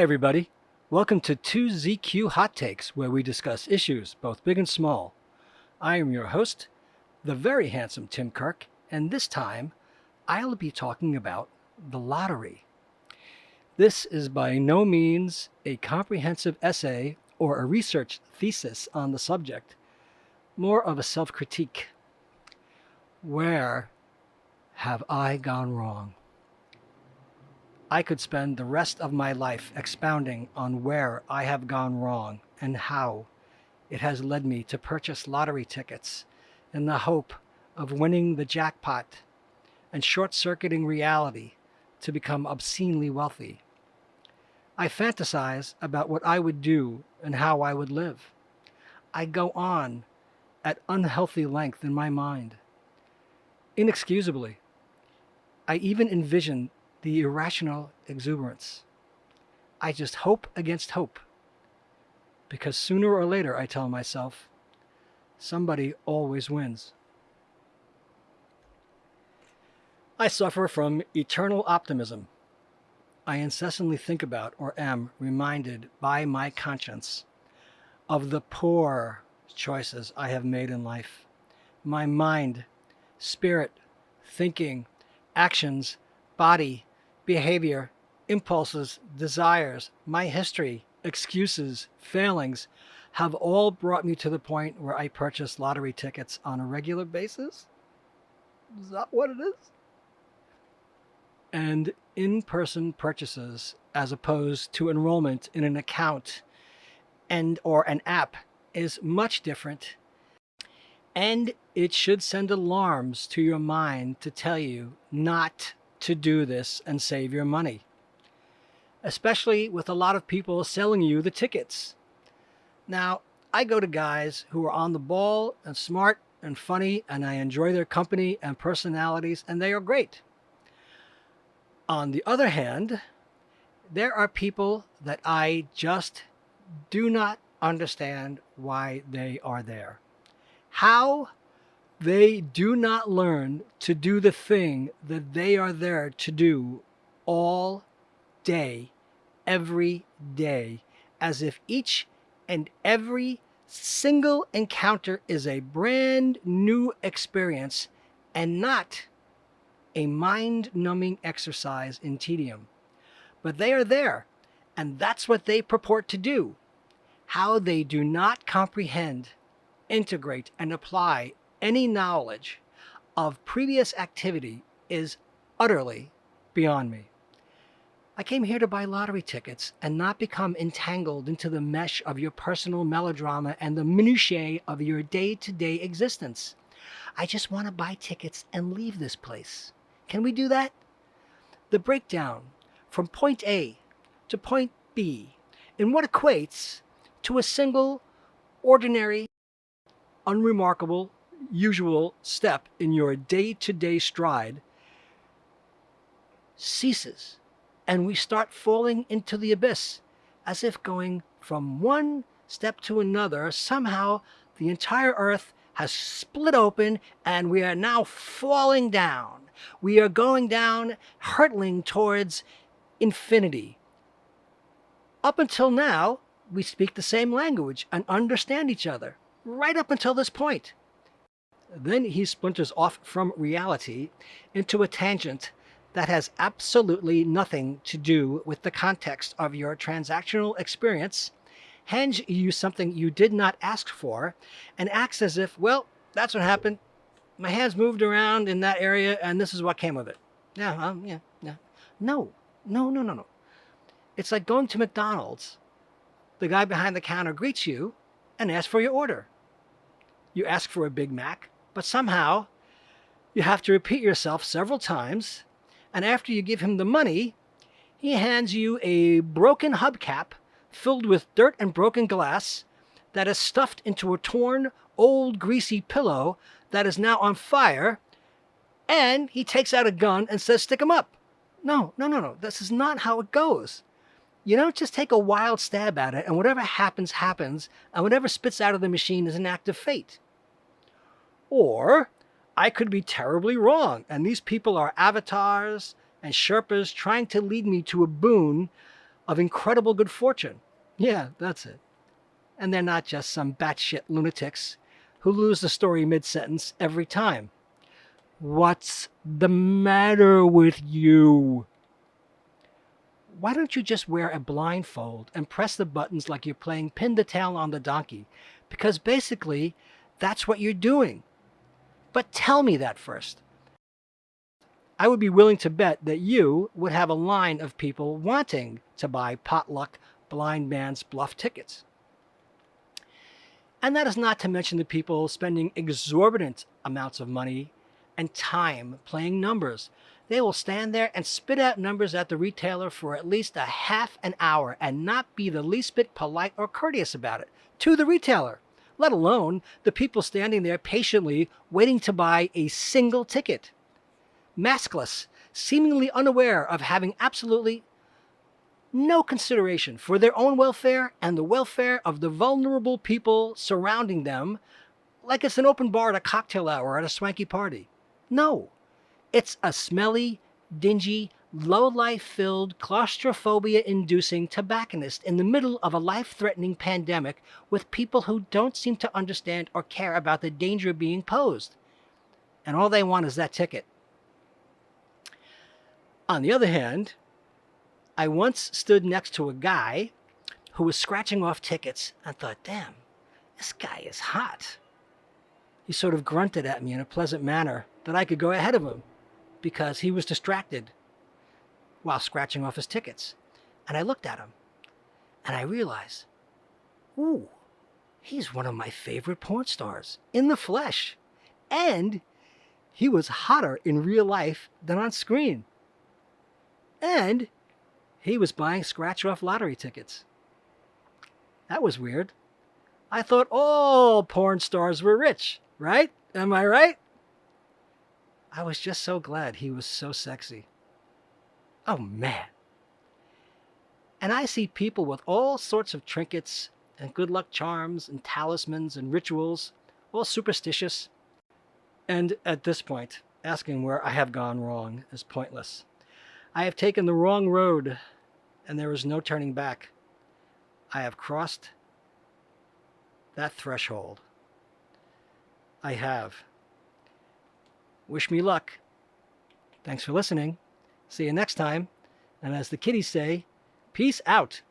everybody. Welcome to 2ZQ Hot Takes, where we discuss issues, both big and small. I am your host, the very handsome Tim Kirk, and this time I'll be talking about the lottery. This is by no means a comprehensive essay or a research thesis on the subject, more of a self-critique. Where have I gone wrong? I could spend the rest of my life expounding on where I have gone wrong and how it has led me to purchase lottery tickets in the hope of winning the jackpot and short-circuiting reality to become obscenely wealthy. I fantasize about what I would do and how I would live. I go on at unhealthy length in my mind. Inexcusably, I even envision the irrational exuberance. I just hope against hope, because sooner or later, I tell myself, somebody always wins. I suffer from eternal optimism. I incessantly think about or am reminded by my conscience of the poor choices I have made in life. My mind, spirit, thinking, actions, body, behavior, impulses, desires, my history, excuses, failings have all brought me to the point where I purchase lottery tickets on a regular basis? Is that what it is? And in-person purchases as opposed to enrollment in an account and or an app is much different, and it should send alarms to your mind to tell you not to do this and save your money, especially with a lot of people selling you the tickets. Now, I go to guys who are on the ball and smart and funny, and I enjoy their company and personalities, and they are great. On the other hand, there are people that I just do not understand why they are there. How they do not learn to do the thing that they are there to do all day, every day, as if each and every single encounter is a brand new experience and not a mind-numbing exercise in tedium. But they are there, and that's what they purport to do. How they do not comprehend, integrate, and apply any knowledge of previous activity is utterly beyond me. I came here to buy lottery tickets and not become entangled into the mesh of your personal melodrama and the minutiae of your day-to-day existence. I just want to buy tickets and leave this place. Can we do that? The breakdown from point A to point B in what equates to a single, ordinary, unremarkable, usual step in your day-to-day stride ceases, and we start falling into the abyss, as if going from one step to another, somehow the entire earth has split open and we are now falling down. We are going down, hurtling towards infinity. Up until now, we speak the same language and understand each other, right up until this point. Then he splinters off from reality into a tangent that has absolutely nothing to do with the context of your transactional experience, hands you something you did not ask for, and acts as if, well, that's what happened. My hands moved around in that area, and this is what came of it. Yeah. No. It's like going to McDonald's. The guy behind the counter greets you and asks for your order. You ask for a Big Mac, but somehow you have to repeat yourself several times, and after you give him the money, he hands you a broken hubcap filled with dirt and broken glass that is stuffed into a torn, old, greasy pillow that is now on fire, and he takes out a gun and says, stick him up. No. This is not how it goes. You don't just take a wild stab at it, and whatever happens, happens, and whatever spits out of the machine is an act of fate. Or I could be terribly wrong, and these people are avatars and Sherpas trying to lead me to a boon of incredible good fortune. Yeah, that's it. And they're not just some batshit lunatics who lose the story mid-sentence every time. What's the matter with you? Why don't you just wear a blindfold and press the buttons like you're playing pin the tail on the donkey? Because basically, that's what you're doing. But tell me that first. I would be willing to bet that you would have a line of people wanting to buy potluck blind man's bluff tickets. And that is not to mention the people spending exorbitant amounts of money and time playing numbers. They will stand there and spit out numbers at the retailer for at least a half an hour and not be the least bit polite or courteous about it to the retailer, let alone the people standing there patiently waiting to buy a single ticket. Maskless, seemingly unaware of having absolutely no consideration for their own welfare and the welfare of the vulnerable people surrounding them, like it's an open bar at a cocktail hour at a swanky party. No, it's a smelly, dingy, low-life-filled, claustrophobia-inducing tobacconist in the middle of a life-threatening pandemic with people who don't seem to understand or care about the danger being posed. And all they want is that ticket. On the other hand, I once stood next to a guy who was scratching off tickets and thought, damn, this guy is hot. He sort of grunted at me in a pleasant manner that I could go ahead of him because he was distracted while scratching off his tickets. And I looked at him and I realized, ooh, he's one of my favorite porn stars in the flesh. And he was hotter in real life than on screen. And he was buying scratch-off lottery tickets. That was weird. I thought all porn stars were rich, right? Am I right? I was just so glad he was so sexy. Oh, man. And I see people with all sorts of trinkets and good luck charms and talismans and rituals, all superstitious. And at this point, asking where I have gone wrong is pointless. I have taken the wrong road, and there is no turning back. I have crossed that threshold. I have. Wish me luck. Thanks for listening. See you next time. And as the kiddies say, peace out.